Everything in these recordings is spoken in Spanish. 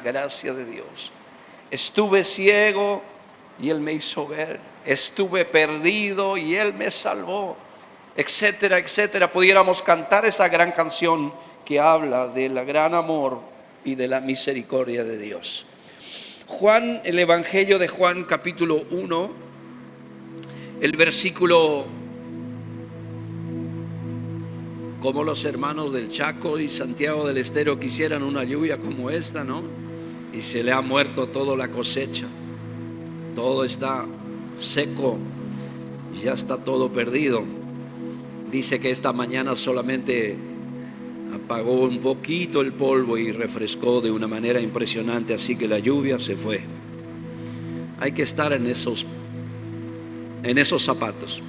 gracia de Dios. Estuve ciego y Él me hizo ver. Estuve perdido y Él me salvó, etcétera, etcétera. Pudiéramos cantar esa gran canción que habla del gran amor y de la misericordia de Dios. Juan, el Evangelio de Juan, capítulo 1, el versículo, como los hermanos del Chaco y Santiago del Estero quisieran una lluvia como esta, ¿no? Y se le ha muerto toda la cosecha, todo está seco, ya está todo perdido. Dice que esta mañana solamente apagó un poquito el polvo y refrescó de una manera impresionante, así que la lluvia se fue. Hay que estar en esos zapatos.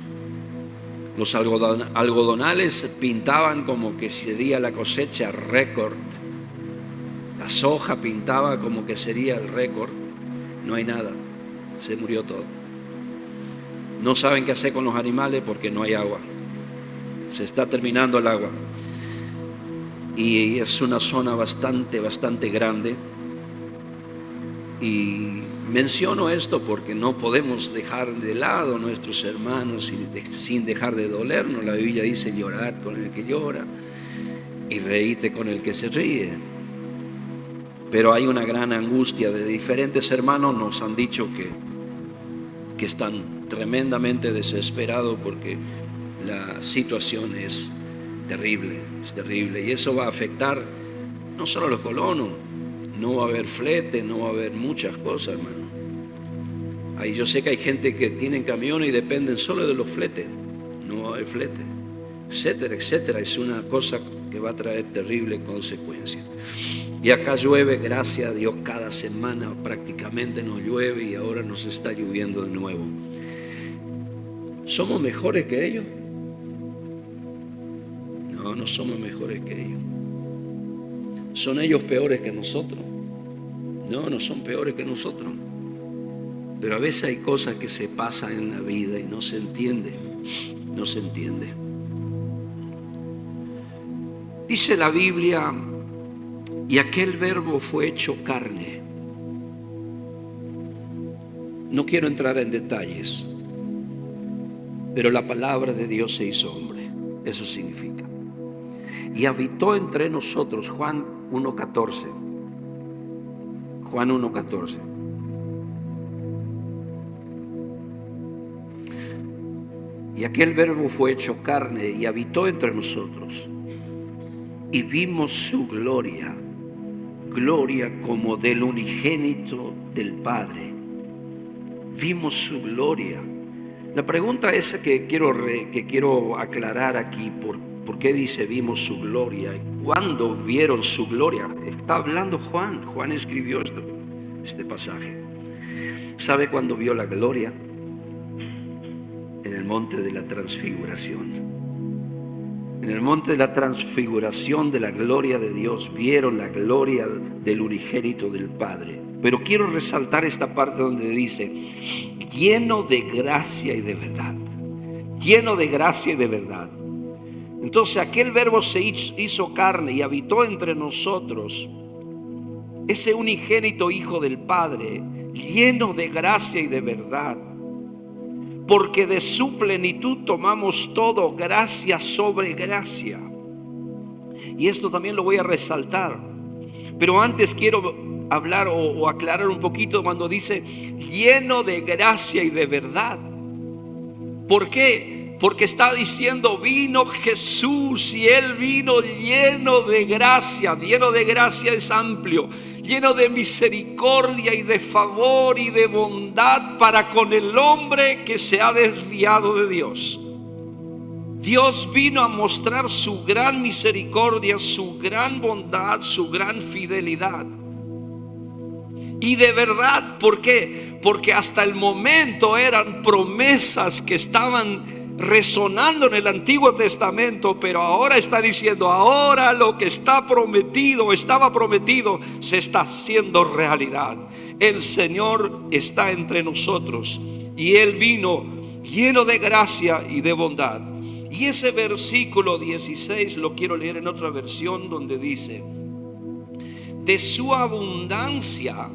Los algodonales pintaban como que sería la cosecha récord. La soja pintaba como que sería el récord. No hay nada, se murió todo. No saben qué hacer con los animales porque no hay agua. Se está terminando el agua. Y es una zona bastante grande. Y menciono esto porque no podemos dejar de lado a nuestros hermanos sin dejar de dolernos. La Biblia dice: llorad con el que llora y reíte con el que se ríe. Pero hay una gran angustia de diferentes hermanos. Nos han dicho que están tremendamente desesperados porque la situación es terrible. Y eso va a afectar no solo a los colonos. No va a haber flete, no va a haber muchas cosas, hermano. Ahí yo sé que hay gente que tienen camiones y dependen solo de los fletes. No va a haber flete, etcétera, etcétera. Es una cosa que va a traer terribles consecuencias. Y acá llueve, gracias a Dios, cada semana prácticamente nos llueve y ahora nos está lloviendo de nuevo. ¿Somos mejores que ellos? No somos mejores que ellos. ¿Son ellos peores que nosotros? No son peores que nosotros. Pero a veces hay cosas que se pasan en la vida y no se entiende. Dice la Biblia: y aquel verbo fue hecho carne. No quiero entrar en detalles, pero la palabra de Dios se hizo hombre. Eso significa. Y habitó entre nosotros. Juan 1:14. Juan 1:14. Y aquel verbo fue hecho carne y habitó entre nosotros. Y vimos su gloria como del unigénito del Padre. Vimos su gloria. La pregunta esa que quiero aclarar aquí, ¿por qué dice vimos su gloria? ¿Cuándo vieron su gloria? Está hablando Juan. Juan escribió este pasaje. ¿Sabe cuándo vio la gloria? En el monte de la transfiguración. En el monte de la transfiguración de la gloria de Dios vieron la gloria del unigénito del Padre. Pero quiero resaltar esta parte donde dice: lleno de gracia y de verdad. Lleno de gracia y de verdad. Entonces aquel verbo se hizo carne y habitó entre nosotros. Ese unigénito Hijo del Padre, lleno de gracia y de verdad. Porque de su plenitud tomamos todo, gracia sobre gracia. Y esto también lo voy a resaltar. Pero antes quiero hablar o aclarar un poquito cuando dice lleno de gracia y de verdad. ¿Por qué? Porque está diciendo vino Jesús y Él vino lleno de gracia. Lleno de gracia es amplio. Lleno de misericordia y de favor y de bondad para con el hombre que se ha desviado de Dios. Dios vino a mostrar su gran misericordia, su gran bondad, su gran fidelidad. Y de verdad, ¿por qué? Porque hasta el momento eran promesas que estaban resonando en el Antiguo Testamento, pero ahora está diciendo, ahora lo que está prometido, estaba prometido, se está haciendo realidad. El Señor está entre nosotros y Él vino lleno de gracia y de bondad. Y ese versículo 16 lo quiero leer en otra versión donde dice: de su abundancia,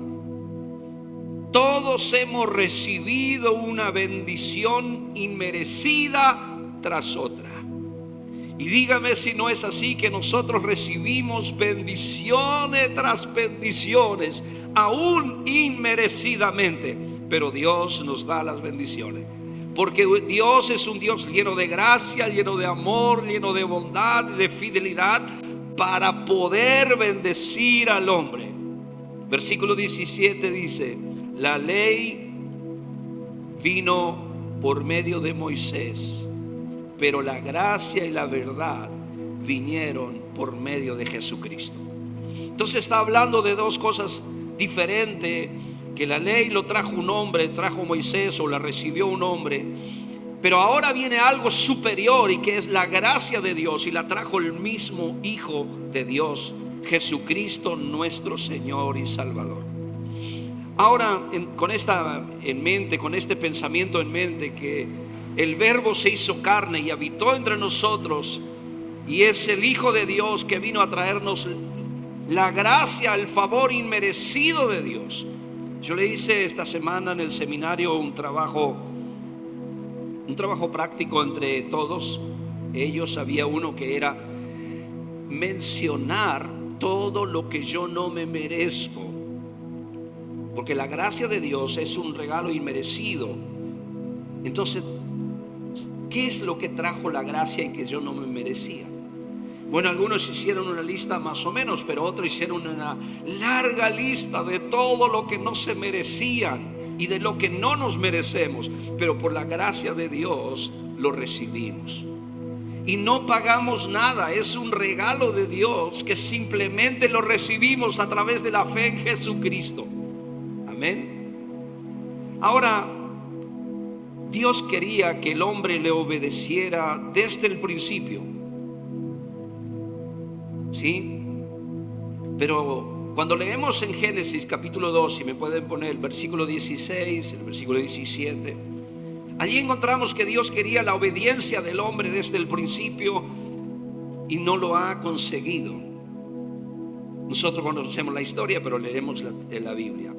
todos hemos recibido una bendición inmerecida tras otra. Y dígame si no es así, que nosotros recibimos bendiciones tras bendiciones, aún inmerecidamente. Pero Dios nos da las bendiciones, porque Dios es un Dios lleno de gracia, lleno de amor, lleno de bondad, de fidelidad, para poder bendecir al hombre. Versículo 17 dice: la ley vino por medio de Moisés, pero la gracia y la verdad vinieron por medio de Jesucristo. Entonces está hablando de dos cosas diferentes, que la ley lo trajo un hombre, trajo Moisés, o la recibió un hombre, pero ahora viene algo superior, y que es la gracia de Dios, y la trajo el mismo Hijo de Dios, Jesucristo nuestro Señor y Salvador. Ahora, con esta en mente, con este pensamiento en mente, que el Verbo se hizo carne y habitó entre nosotros, y es el Hijo de Dios que vino a traernos la gracia, el favor inmerecido de Dios. Yo le hice esta semana en el seminario un trabajo práctico entre todos ellos. Había uno que era mencionar todo lo que yo no me merezco, porque la gracia de Dios es un regalo inmerecido. Entonces, ¿qué es lo que trajo la gracia y que yo no me merecía? Bueno, algunos hicieron una lista más o menos, pero otros hicieron una larga lista de todo lo que no se merecían y de lo que no nos merecemos, pero por la gracia de Dios lo recibimos. Y no pagamos nada, es un regalo de Dios que simplemente lo recibimos a través de la fe en Jesucristo. Amén. Ahora, Dios quería que el hombre le obedeciera desde el principio, ¿sí? Pero cuando leemos en Génesis capítulo 2, si me pueden poner el versículo 16, el versículo 17, allí encontramos que Dios quería la obediencia del hombre desde el principio, y no lo ha conseguido. Nosotros conocemos la historia, pero leeremos la Biblia.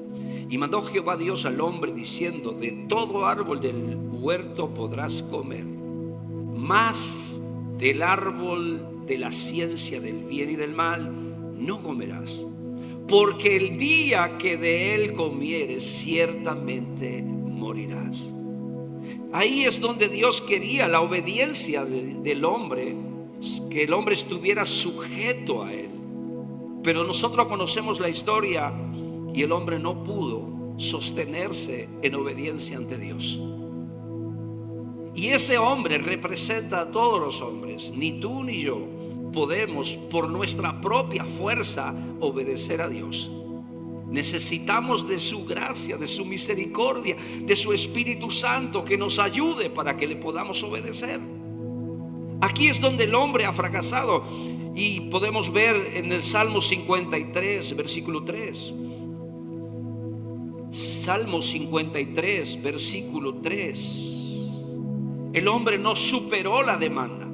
Y mandó Jehová Dios al hombre diciendo: de todo árbol del huerto podrás comer, mas del árbol de la ciencia del bien y del mal no comerás, porque el día que de él comieres ciertamente morirás. Ahí es donde Dios quería la obediencia del hombre, que el hombre estuviera sujeto a él. Pero nosotros conocemos la historia, y el hombre no pudo sostenerse en obediencia ante Dios. Y ese hombre representa a todos los hombres. Ni tú ni yo podemos por nuestra propia fuerza obedecer a Dios. Necesitamos de su gracia, de su misericordia, de su Espíritu Santo que nos ayude para que le podamos obedecer. Aquí es donde el hombre ha fracasado, y podemos ver en el Salmo 53, versículo 3. Salmo 53, versículo 3. El hombre no superó la demanda.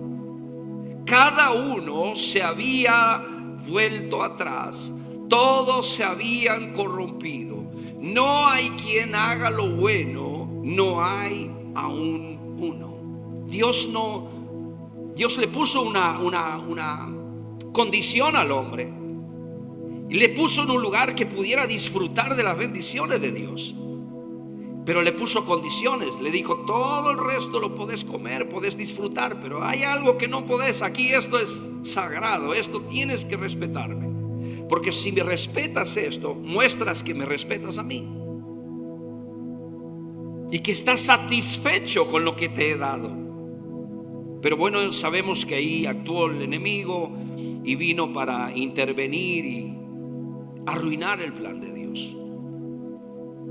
Cada uno se había vuelto atrás, todos se habían corrompido. No hay quien haga lo bueno, no hay aún uno. Dios le puso una condición al hombre, y le puso en un lugar que pudiera disfrutar de las bendiciones de Dios. Pero le puso condiciones. Le dijo: todo el resto lo podés comer, podés disfrutar, pero hay algo que no podés. Aquí esto es sagrado, esto tienes que respetarme, porque si me respetas esto, muestras que me respetas a mí y que estás satisfecho con lo que te he dado. Pero bueno, sabemos que ahí actuó el enemigo y vino para intervenir y arruinar el plan de Dios.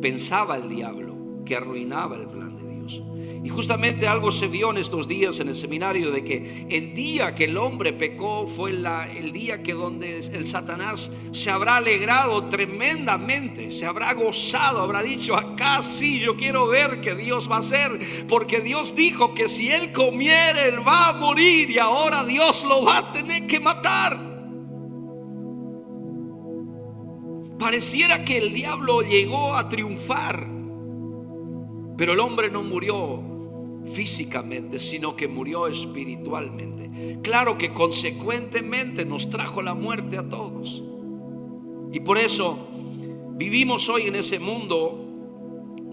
Pensaba el diablo que arruinaba el plan de Dios. Y justamente algo se vio en estos días en el seminario, de que el día que el hombre pecó fue el día que donde el Satanás se habrá alegrado tremendamente, se habrá gozado, habrá dicho: acá sí, yo quiero ver qué Dios va a hacer, porque Dios dijo que si él comiere, él va a morir, y ahora Dios lo va a tener que matar. Pareciera que el diablo llegó a triunfar, pero el hombre no murió físicamente, sino que murió espiritualmente. Claro que consecuentemente nos trajo la muerte a todos. Y por eso vivimos hoy en ese mundo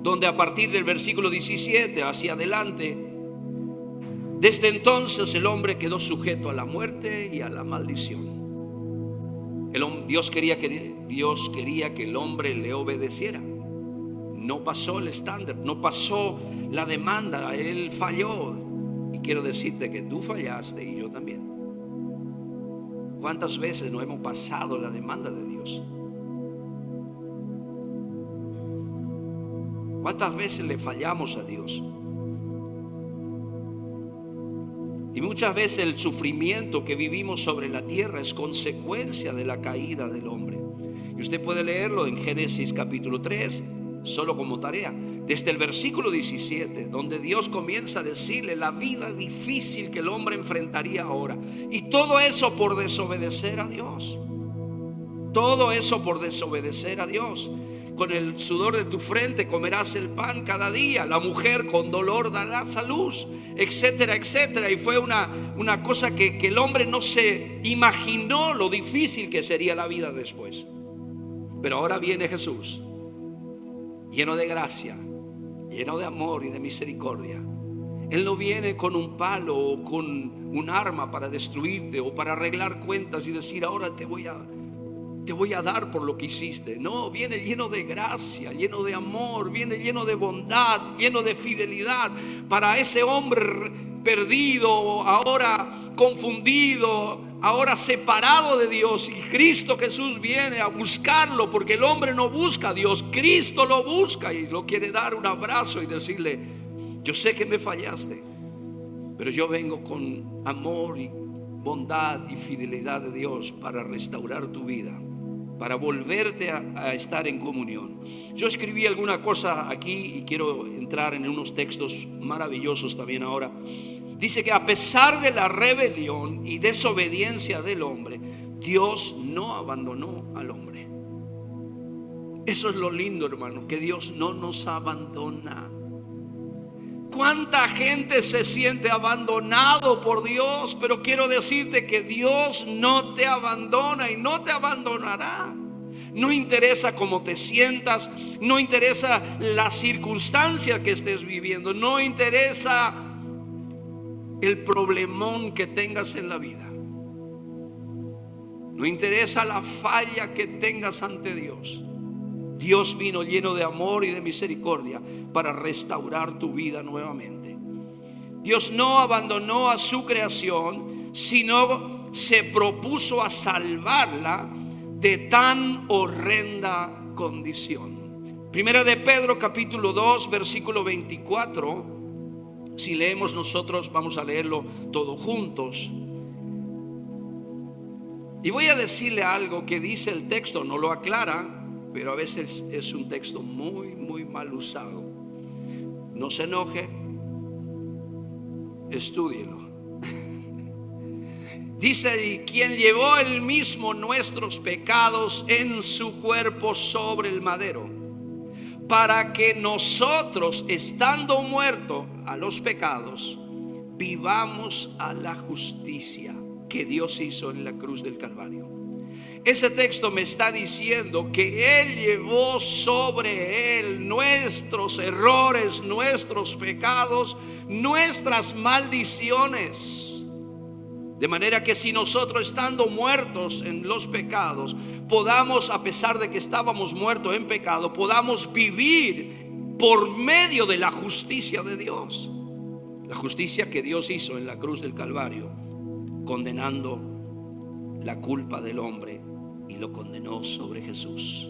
donde a partir del versículo 17 hacia adelante, desde entonces el hombre quedó sujeto a la muerte y a la maldición. Dios quería que el hombre le obedeciera. No pasó el estándar, no pasó la demanda, él falló. Y quiero decirte que tú fallaste y yo también. ¿Cuántas veces no hemos pasado la demanda de Dios? ¿Cuántas veces le fallamos a Dios? Y muchas veces el sufrimiento que vivimos sobre la tierra es consecuencia de la caída del hombre. Y usted puede leerlo en Génesis capítulo 3, solo como tarea, desde el versículo 17, donde Dios comienza a decirle la vida difícil que el hombre enfrentaría ahora. Y todo eso por desobedecer a Dios. Todo eso por desobedecer a Dios. Con el sudor de tu frente comerás el pan cada día. La mujer con dolor darás a luz, etcétera, etcétera. Y fue una cosa que el hombre no se imaginó lo difícil que sería la vida después. Pero ahora viene Jesús, lleno de gracia, lleno de amor y de misericordia. Él no viene con un palo o con un arma para destruirte o para arreglar cuentas y decir ahora te voy a dar por lo que hiciste. No, viene lleno de gracia, lleno de amor, viene lleno de bondad, lleno de fidelidad para ese hombre perdido, ahora confundido, ahora separado de Dios. Y Cristo Jesús viene a buscarlo, porque el hombre no busca a Dios, Cristo lo busca y lo quiere dar un abrazo y decirle: yo sé que me fallaste, pero yo vengo con amor y bondad y fidelidad de Dios para restaurar tu vida, para volverte a estar en comunión. Yo escribí alguna cosa aquí y quiero entrar en unos textos maravillosos también ahora. Dice que a pesar de la rebelión y desobediencia del hombre, Dios no abandonó al hombre. Eso es lo lindo, hermano, que Dios no nos abandona. ¿Cuánta gente se siente abandonado por Dios? Pero quiero decirte que Dios no te abandona y no te abandonará. No interesa cómo te sientas, no interesa la circunstancia que estés viviendo, no interesa el problemón que tengas en la vida, no interesa la falla que tengas ante Dios. Dios vino lleno de amor y de misericordia para restaurar tu vida nuevamente. Dios no abandonó a su creación, sino se propuso a salvarla de tan horrenda condición. Primera de Pedro capítulo 2 versículo 24. Si leemos nosotros, vamos a leerlo todos juntos. Y voy a decirle algo que dice el texto, no lo aclara, pero a veces es un texto muy, muy mal usado. No se enoje, estúdielo. Dice: y quien llevó él mismo nuestros pecados en su cuerpo sobre el madero, para que nosotros, estando muertos a los pecados, vivamos a la justicia que Dios hizo en la cruz del Calvario. Ese texto me está diciendo que Él llevó sobre Él nuestros errores, nuestros pecados, nuestras maldiciones. De manera que si nosotros, estando muertos en los pecados, podamos, a pesar de que estábamos muertos en pecado, podamos vivir por medio de la justicia de Dios. La justicia que Dios hizo en la cruz del Calvario, condenando la culpa del hombre, y lo condenó sobre Jesús,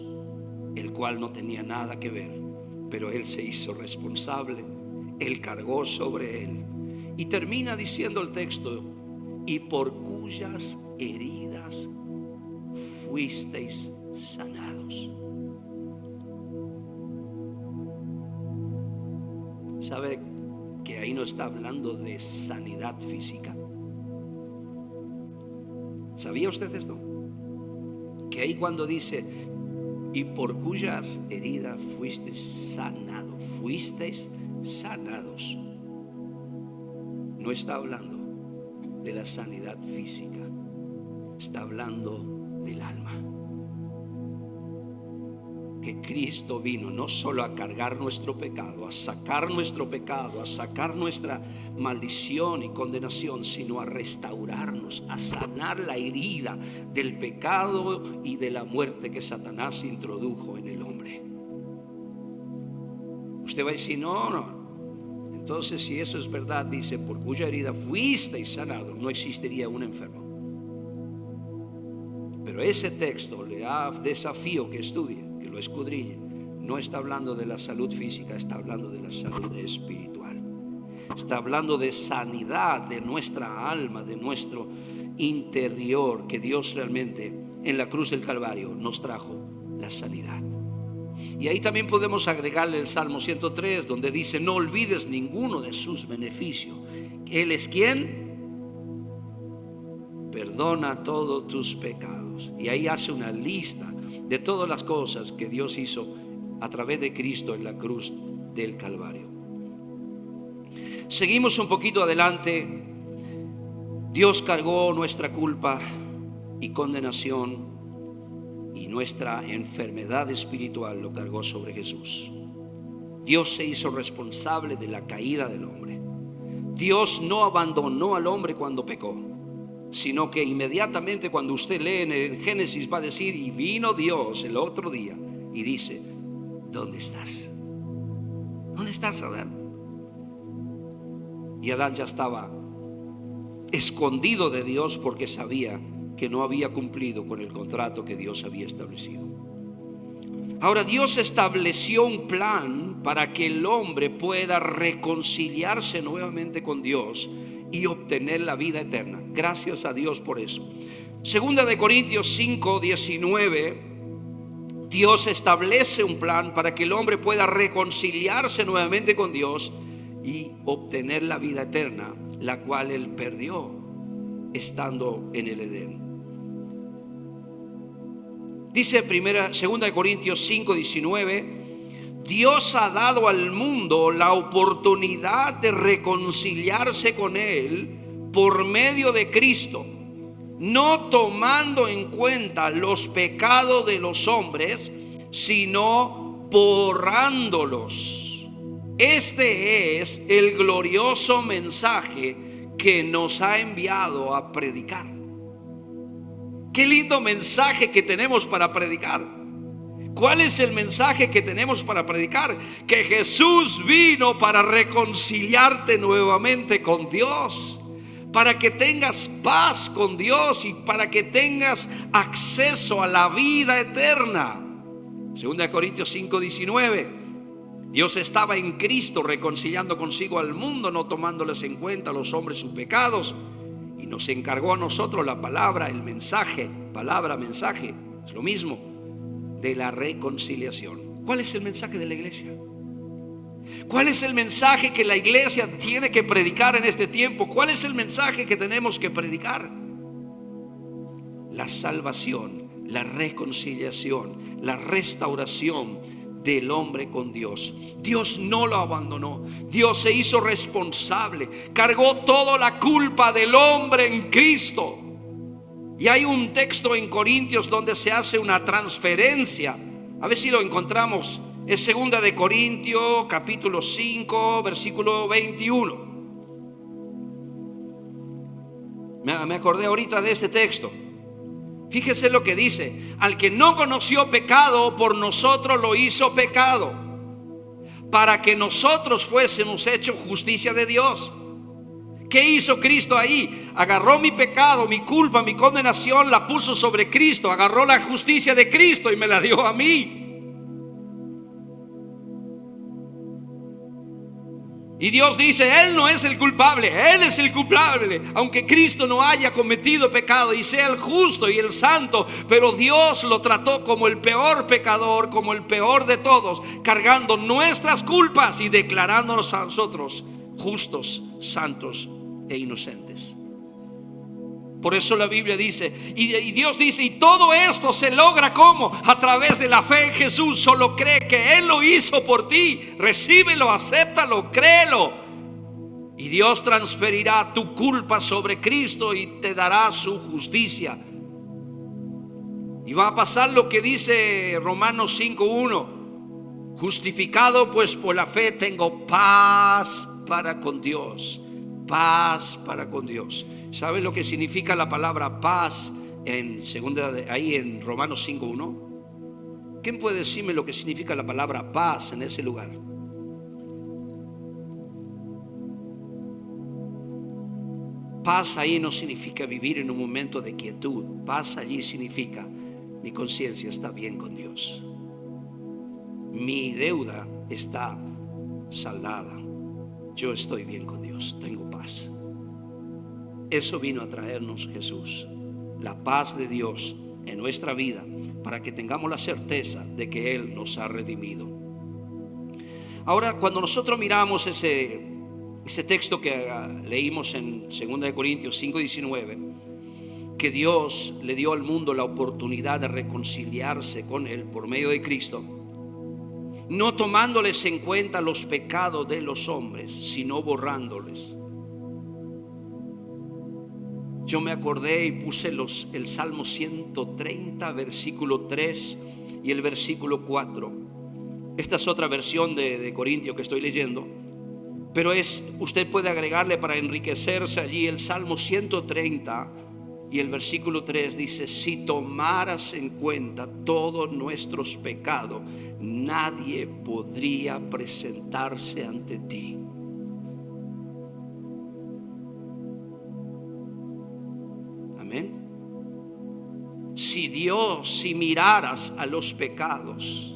el cual no tenía nada que ver, pero Él se hizo responsable, Él cargó sobre Él. Y termina diciendo el texto: y por cuyas heridas fuisteis sanados. ¿Sabe que ahí no está hablando de sanidad física? ¿Sabía usted esto? Que ahí cuando dice y por cuyas heridas fuisteis sanados. Fuisteis sanados. No está hablando de la sanidad física, está hablando del alma. Que Cristo vino no solo a cargar nuestro pecado, a sacar nuestro pecado, a sacar nuestra maldición y condenación, sino a restaurarnos, a sanar la herida del pecado y de la muerte que Satanás introdujo en el hombre. Usted va a decir, no. Entonces, si eso es verdad, dice, por cuya herida fuisteis sanados, no existiría un enfermo. Pero ese texto le da desafío que estudie, que lo escudriñe. No está hablando de la salud física, está hablando de la salud espiritual. Está hablando de sanidad de nuestra alma, de nuestro interior, que Dios realmente en la cruz del Calvario nos trajo la sanidad. Y ahí también podemos agregarle el Salmo 103, donde dice, no olvides ninguno de sus beneficios. Él es quien perdona todos tus pecados. Y ahí hace una lista de todas las cosas que Dios hizo a través de Cristo en la cruz del Calvario. Seguimos un poquito adelante. Dios cargó nuestra culpa y condenación, y nuestra enfermedad espiritual lo cargó sobre Jesús. Dios se hizo responsable de la caída del hombre. Dios no abandonó al hombre cuando pecó, sino que inmediatamente cuando usted lee en el Génesis va a decir, y vino Dios el otro día y dice, ¿dónde estás? ¿Dónde estás, Adán? Y Adán ya estaba escondido de Dios porque sabía que no había cumplido con el contrato que Dios había establecido. Ahora, Dios estableció un plan para que el hombre pueda reconciliarse nuevamente con Dios y obtener la vida eterna. Gracias a Dios por eso. Segunda de Corintios 5:19, Dios establece un plan para que el hombre pueda reconciliarse nuevamente con Dios y obtener la vida eterna, la cual él perdió estando en el Edén. Dice segunda de Corintios 5:19, Dios ha dado al mundo la oportunidad de reconciliarse con Él por medio de Cristo, no tomando en cuenta los pecados de los hombres, sino borrándolos. Este es el glorioso mensaje que nos ha enviado a predicar. Qué lindo mensaje que tenemos para predicar. ¿Cuál es el mensaje que tenemos para predicar? Que Jesús vino para reconciliarte nuevamente con Dios, para que tengas paz con Dios y para que tengas acceso a la vida eterna. 2 Corintios 5:19, Dios estaba en Cristo reconciliando consigo al mundo, no tomándoles en cuenta a los hombres sus pecados, y nos encargó a nosotros la palabra, el mensaje, palabra, mensaje, es lo mismo, de la reconciliación. ¿Cuál es el mensaje de la iglesia? ¿Cuál es el mensaje que la iglesia tiene que predicar en este tiempo? ¿Cuál es el mensaje que tenemos que predicar? La salvación, la reconciliación, la restauración del hombre con Dios. Dios no lo abandonó. Dios se hizo responsable, cargó toda la culpa del hombre en Cristo. Y hay un texto en Corintios donde se hace una transferencia. A ver si lo encontramos. Es 2 de Corintios capítulo 5 versículo 21. Me acordé ahorita de este texto. Fíjese lo que dice: al que no conoció pecado, por nosotros lo hizo pecado, para que nosotros fuésemos hechos justicia de Dios. ¿Qué hizo Cristo ahí? Agarró mi pecado, mi culpa, mi condenación, la puso sobre Cristo. Agarró la justicia de Cristo y me la dio a mí. Y Dios dice: Él no es el culpable, Él es el culpable. Aunque Cristo no haya cometido pecado y sea el justo y el santo, pero Dios lo trató como el peor pecador, como el peor de todos, cargando nuestras culpas y declarándonos a nosotros justos, santos e inocentes. Por eso la Biblia dice, y Dios dice, y todo esto se logra ¿cómo? A través de la fe en Jesús. Solo cree que Él lo hizo por ti. Recíbelo, acéptalo, créelo. Y Dios transferirá tu culpa sobre Cristo y te dará su justicia. Y va a pasar lo que dice Romanos 5:1. Justificado pues por la fe tengo paz para con Dios. Paz para con Dios. ¿Sabe lo que significa la palabra paz ahí en Romanos 5:1? ¿Quién puede decirme lo que significa la palabra paz en ese lugar? Paz ahí no significa vivir en un momento de quietud. Paz allí significa mi conciencia está bien con Dios. Mi deuda está saldada. Yo estoy bien con Dios, tengo paz. Eso vino a traernos Jesús, la paz de Dios en nuestra vida, para que tengamos la certeza de que Él nos ha redimido. Ahora, cuando nosotros miramos ese texto que leímos en 2 Corintios 5:19, que Dios le dio al mundo la oportunidad de reconciliarse con Él por medio de Cristo, no tomándoles en cuenta los pecados de los hombres, sino borrándoles. Yo me acordé y puse el Salmo 130, versículo 3 y el versículo 4. Esta es otra versión de Corintios que estoy leyendo, pero usted puede agregarle para enriquecerse allí el Salmo 130 y el versículo 3 dice: si tomaras en cuenta todos nuestros pecados, nadie podría presentarse ante ti. Amén. Si miraras a los pecados,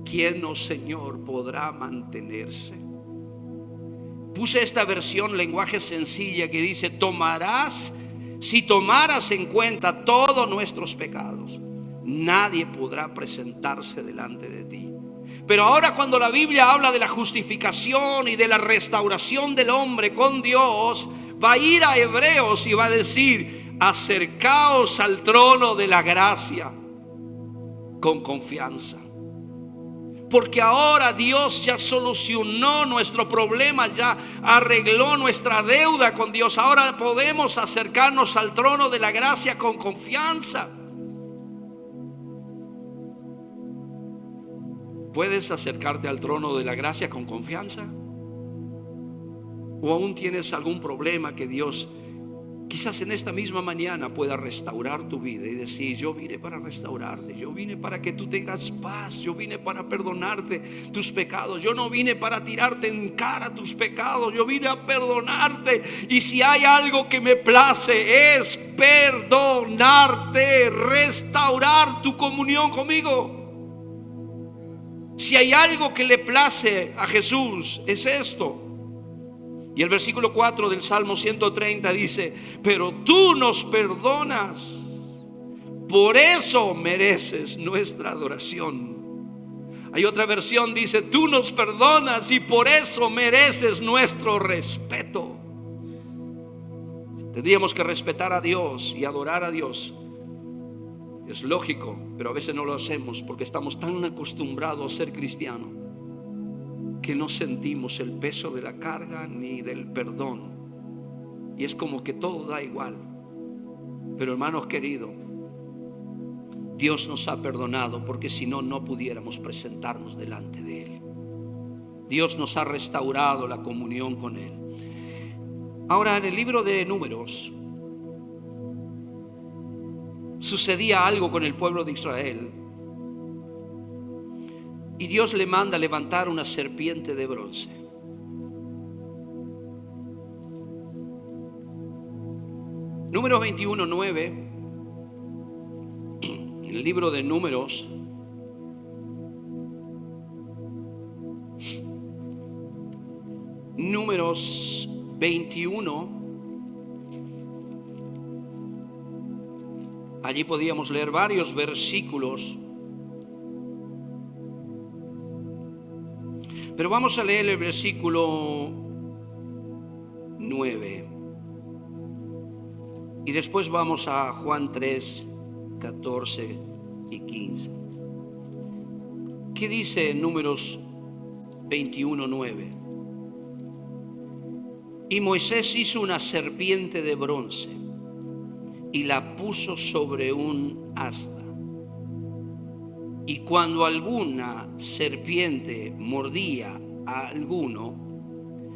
¿quién, oh Señor, podrá mantenerse? Puse esta versión, lenguaje sencilla, que dice: si tomaras en cuenta todos nuestros pecados, nadie podrá presentarse delante de ti. Pero ahora, cuando la Biblia habla de la justificación y de la restauración del hombre con Dios, va a ir a Hebreos y va a decir: acercaos al trono de la gracia con confianza. Porque ahora Dios ya solucionó nuestro problema, ya arregló nuestra deuda con Dios. Ahora podemos acercarnos al trono de la gracia con confianza. ¿Puedes acercarte al trono de la gracia con confianza? ¿O aún tienes algún problema que Dios quizás en esta misma mañana pueda restaurar tu vida y decir: yo vine para restaurarte, yo vine para que tú tengas paz, yo vine para perdonarte tus pecados, yo no vine para tirarte en cara tus pecados, yo vine a perdonarte? Y si hay algo que me place es perdonarte, restaurar tu comunión conmigo. Si hay algo que le place a Jesús es esto. Y el versículo 4 del Salmo 130 dice: pero tú nos perdonas, por eso mereces nuestra adoración. Hay otra versión, dice: tú nos perdonas y por eso mereces nuestro respeto. Tendríamos que respetar a Dios y adorar a Dios. Es lógico, pero a veces no lo hacemos porque estamos tan acostumbrados a ser cristianos que no sentimos el peso de la carga ni del perdón, y es como que todo da igual. Pero hermanos queridos, Dios nos ha perdonado, porque si no, no pudiéramos presentarnos delante de Él. Dios nos ha restaurado la comunión con Él. Ahora, en el libro de Números sucedía algo con el pueblo de Israel, y Dios le manda a levantar una serpiente de bronce. Números 21:9, en el libro de Números, Números 21, allí podíamos leer varios versículos, pero vamos a leer el versículo 9. Y después vamos a Juan 3, 14 y 15. ¿Qué dice en Números 21, 9? Y Moisés hizo una serpiente de bronce y la puso sobre un asta. Y cuando alguna serpiente mordía a alguno,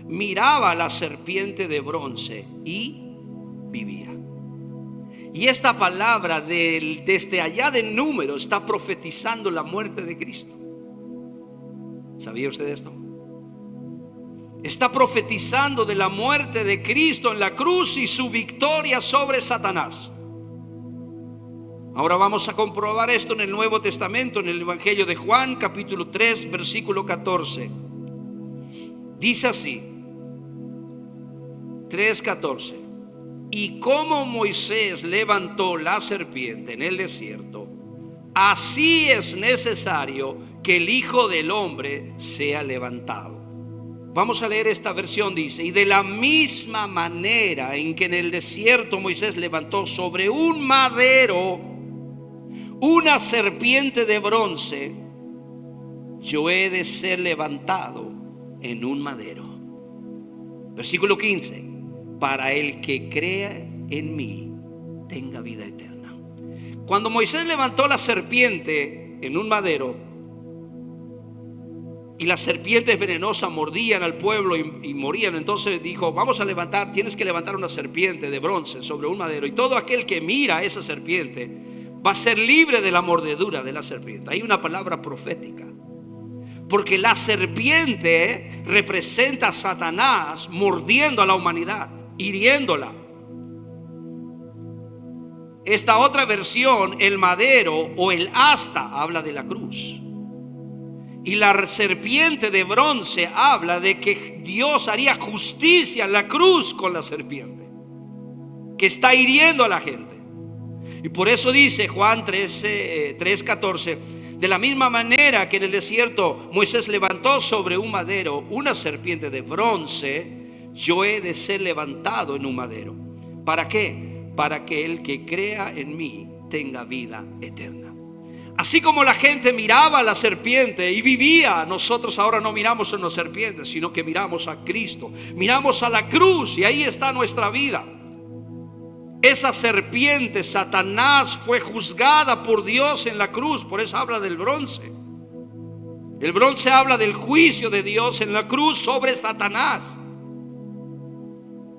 miraba a la serpiente de bronce y vivía. Y esta palabra desde allá de Número está profetizando la muerte de Cristo. ¿Sabía usted esto? Está profetizando de la muerte de Cristo en la cruz y su victoria sobre Satanás. Ahora vamos a comprobar esto en el Nuevo Testamento, en el Evangelio de Juan, capítulo 3, versículo 14. Dice así, 3:14. Y como Moisés levantó la serpiente en el desierto, así es necesario que el Hijo del Hombre sea levantado. Vamos a leer esta versión, dice, y de la misma manera en que en el desierto Moisés levantó sobre un madero una serpiente de bronce, yo he de ser levantado en un madero. Versículo 15. Para el que crea en mí tenga vida eterna. Cuando Moisés levantó la serpiente en un madero y las serpientes venenosas mordían al pueblo y morían, entonces dijo, vamos a levantar, tienes que levantar una serpiente de bronce sobre un madero, y todo aquel que mira a esa serpiente va a ser libre de la mordedura de la serpiente. Hay una palabra profética, porque la serpiente representa a Satanás mordiendo a la humanidad, hiriéndola. Esta otra versión, el madero o el asta, habla de la cruz. Y la serpiente de bronce habla de que Dios haría justicia en la cruz con la serpiente que está hiriendo a la gente. Y por eso dice Juan 3:14, de la misma manera que en el desierto Moisés levantó sobre un madero una serpiente de bronce, yo he de ser levantado en un madero. ¿Para qué? Para que el que crea en mí tenga vida eterna. Así como la gente miraba a la serpiente y vivía, nosotros ahora no miramos a una serpiente, sino que miramos a Cristo, miramos a la cruz, y ahí está nuestra vida. Esa serpiente, Satanás, fue juzgada por Dios en la cruz. Por eso habla del bronce. El bronce habla del juicio de Dios en la cruz sobre Satanás.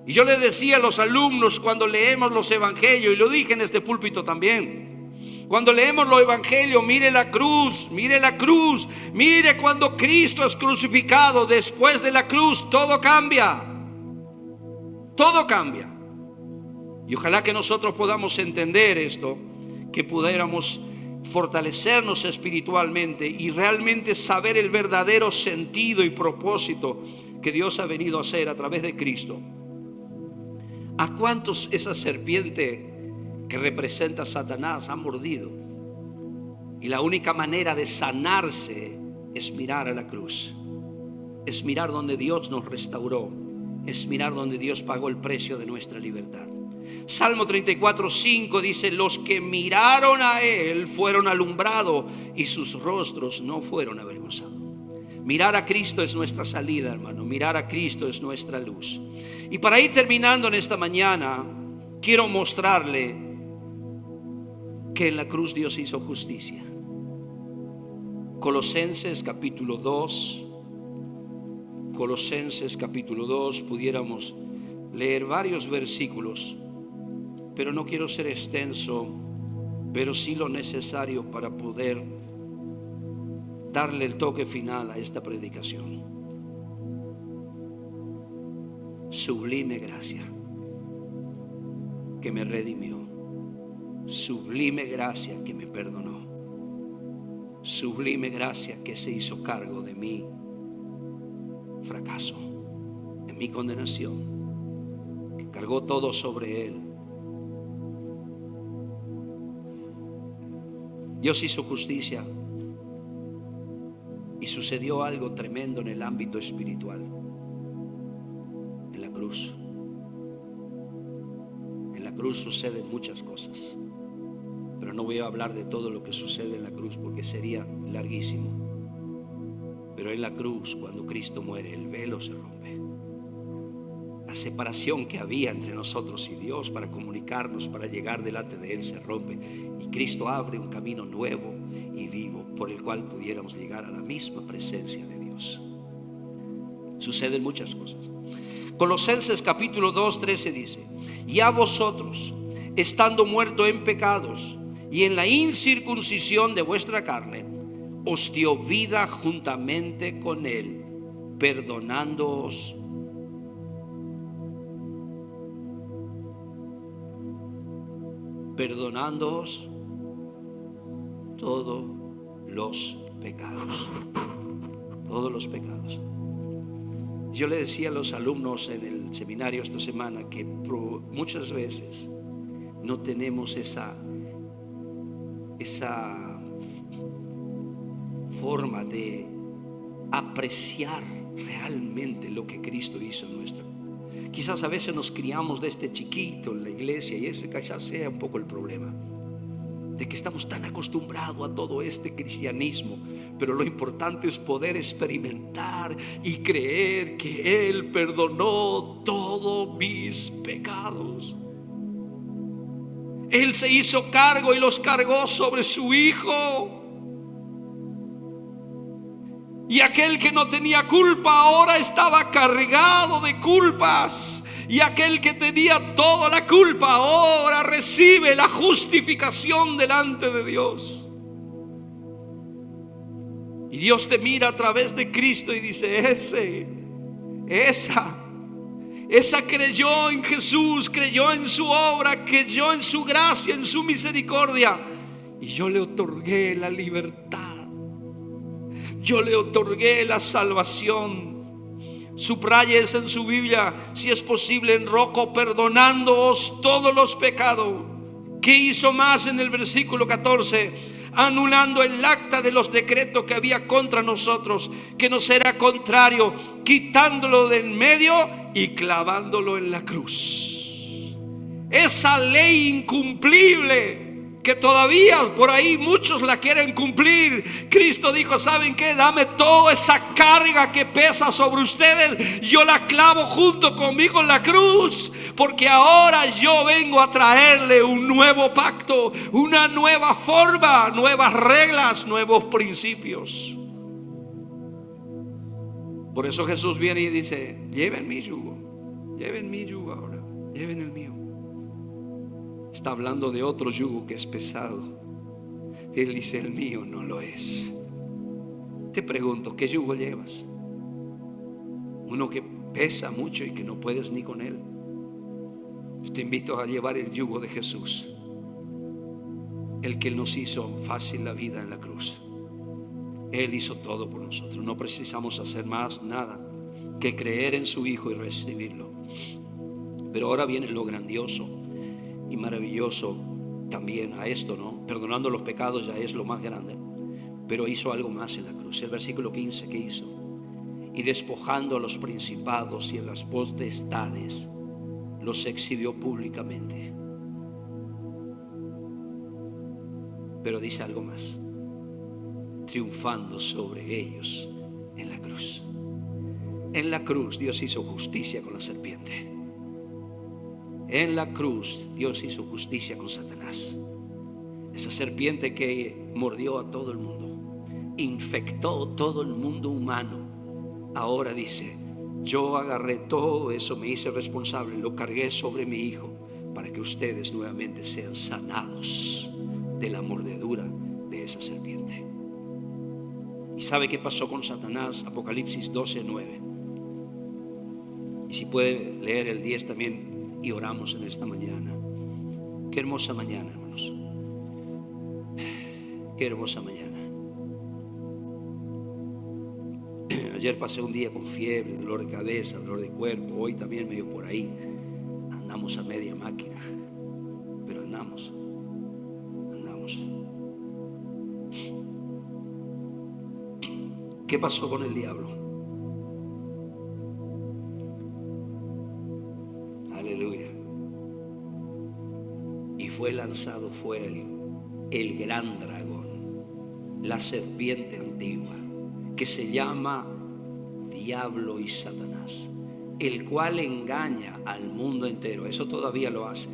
Y yo le decía a los alumnos cuando leemos los evangelios, y lo dije en este púlpito también, cuando leemos los evangelios, mire la cruz, mire la cruz, mire cuando Cristo es crucificado. Después de la cruz todo cambia, todo cambia. Y ojalá que nosotros podamos entender esto, que pudiéramos fortalecernos espiritualmente y realmente saber el verdadero sentido y propósito que Dios ha venido a hacer a través de Cristo. ¿A cuántos esa serpiente que representa a Satanás ha mordido? Y la única manera de sanarse es mirar a la cruz, es mirar donde Dios nos restauró, es mirar donde Dios pagó el precio de nuestra libertad. Salmo 34:5 dice, los que miraron a Él fueron alumbrados y sus rostros no fueron avergonzados. Mirar a Cristo es nuestra salida, hermano. Mirar a Cristo es nuestra luz. Y para ir terminando en esta mañana, quiero mostrarle que en la cruz Dios hizo justicia. Colosenses capítulo 2. Colosenses capítulo 2. Pudiéramos leer varios versículos, pero no quiero ser extenso, pero sí lo necesario para poder darle el toque final a esta predicación. Sublime gracia que me redimió, sublime gracia que me perdonó, sublime gracia que se hizo cargo de mi fracaso, de mi condenación, que cargó todo sobre Él. Dios hizo justicia. Y sucedió algo tremendo en el ámbito espiritual. En la cruz cruz suceden muchas cosas, pero no voy a hablar de todo lo que sucede en la cruz porque sería larguísimo. Pero en la cruz, cuando Cristo muere, el velo se rompe. La separación que había entre nosotros y Dios para comunicarnos, para llegar delante de Él, se rompe. Y Cristo abre un camino nuevo y vivo por el cual pudiéramos llegar a la misma presencia de Dios. Suceden muchas cosas. Colosenses capítulo 2, 13 dice: y a vosotros, estando muertos en pecados y en la incircuncisión de vuestra carne, os dio vida juntamente con Él, perdonándoos todos los pecados. Todos los pecados. Yo le decía a los alumnos en el seminario esta semana que muchas veces no tenemos esa forma de apreciar realmente lo que Cristo hizo en nuestra vida. Quizás a veces nos criamos desde chiquito en la iglesia y ese quizás sea un poco el problema, de que estamos tan acostumbrados a todo este cristianismo, pero lo importante es poder experimentar y creer que Él perdonó todos mis pecados. Él se hizo cargo y los cargó sobre su Hijo. Y aquel que no tenía culpa ahora estaba cargado de culpas. Y aquel que tenía toda la culpa ahora recibe la justificación delante de Dios. Y Dios te mira a través de Cristo y dice: esa creyó en Jesús, creyó en su obra, creyó en su gracia, en su misericordia. Y yo le otorgué la libertad. Yo le otorgué la salvación. Subrayes en su Biblia, si es posible, en rojo: perdonándoos todos los pecados. ¿Qué hizo más en el versículo 14? Anulando el acta de los decretos que había contra nosotros, que nos era contrario, quitándolo de en medio y clavándolo en la cruz. Esa ley incumplible que todavía por ahí muchos la quieren cumplir, Cristo dijo: ¿saben qué? Dame toda esa carga que pesa sobre ustedes, yo la clavo junto conmigo en la cruz, porque ahora yo vengo a traerle un nuevo pacto, una nueva forma, nuevas reglas, nuevos principios. Por eso Jesús viene y dice: lleven mi yugo ahora, lleven el mío. Está hablando de otro yugo que es pesado. Él dice: el mío no lo es. Te pregunto, ¿qué yugo llevas? Uno que pesa mucho y que no puedes ni con él. Yo te invito a llevar el yugo de Jesús, el que nos hizo fácil la vida en la cruz. Él hizo todo por nosotros. No precisamos hacer más nada que creer en su Hijo y recibirlo. Pero ahora viene lo grandioso y maravilloso también a esto, ¿no? Perdonando los pecados ya es lo más grande, pero hizo algo más en la cruz. El versículo 15, ¿qué hizo? Y despojando a los principados y a las potestades, los exhibió públicamente. Pero dice algo más: triunfando sobre ellos en la cruz. En la cruz Dios hizo justicia con la serpiente. En la cruz Dios hizo justicia con Satanás. Esa serpiente que mordió a todo el mundo, infectó todo el mundo humano. Ahora dice: yo agarré todo eso, me hice responsable, lo cargué sobre mi Hijo, para que ustedes nuevamente sean sanados de la mordedura de esa serpiente. ¿Y sabe qué pasó con Satanás? Apocalipsis 12:9. Y si puede leer el 10 también, y oramos en esta mañana. Qué hermosa mañana, hermanos. Qué hermosa mañana. Ayer pasé un día con fiebre, dolor de cabeza, dolor de cuerpo. Hoy también medio por ahí. Andamos a media máquina, pero andamos. ¿Qué pasó con el diablo? Aleluya. fue lanzado fuera el gran dragón, la serpiente antigua, que se llama Diablo y Satanás, el cual engaña al mundo entero. Eso todavía lo hace.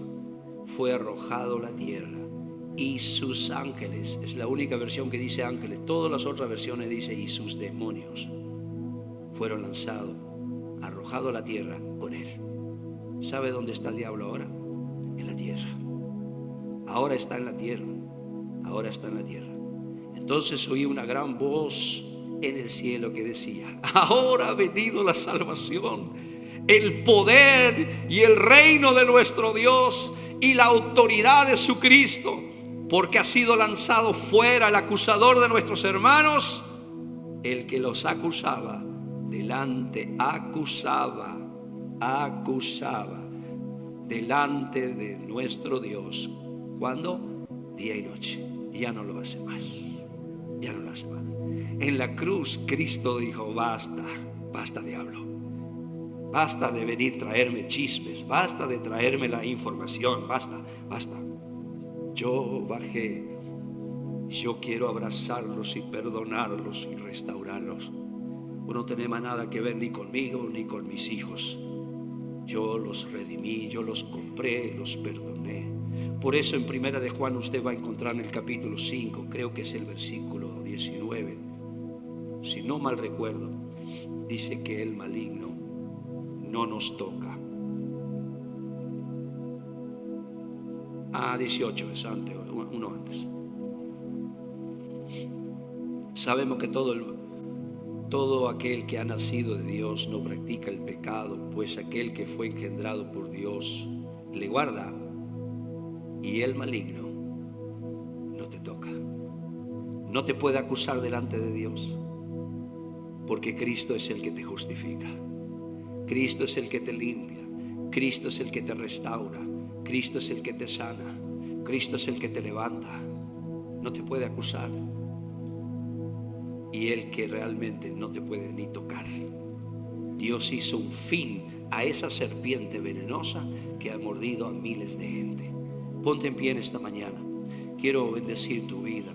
Fue arrojado a la tierra, y sus ángeles, es la única versión que dice ángeles, todas las otras versiones dice y sus demonios fueron lanzados, arrojados a la tierra con él. ¿Sabe dónde está el diablo ahora? En la tierra. Ahora está en la tierra. Ahora está en la tierra. Entonces oí una gran voz en el cielo que decía: ahora ha venido la salvación, el poder y el reino de nuestro Dios y la autoridad de su Cristo, porque ha sido lanzado fuera el acusador de nuestros hermanos, el que los acusaba delante de nuestro Dios. ¿Cuándo? Día y noche. Ya no lo hace más. Ya no lo hace más. En la cruz Cristo dijo: basta, basta, diablo. Basta de venir a traerme chismes, basta de traerme la información, basta, basta. Yo bajé, yo quiero abrazarlos y perdonarlos y restaurarlos. No tiene más nada que ver ni conmigo ni con mis hijos. Yo los redimí, yo los compré, los perdoné. Por eso en Primera de Juan usted va a encontrar en el capítulo 5, creo que es el versículo 19, si no mal recuerdo, dice que el maligno no nos toca. 18 es antes, uno antes. Sabemos que todo aquel que ha nacido de Dios no practica el pecado, pues aquel que fue engendrado por Dios le guarda, y el maligno no te toca. No te puede acusar delante de Dios, porque Cristo es el que te justifica. Cristo es el que te limpia. Cristo es el que te restaura. Cristo es el que te sana. Cristo es el que te levanta. No te puede acusar. Y el que realmente no te puede ni tocar. Dios hizo un fin a esa serpiente venenosa que ha mordido a miles de gente. Ponte en pie en esta mañana. Quiero bendecir tu vida.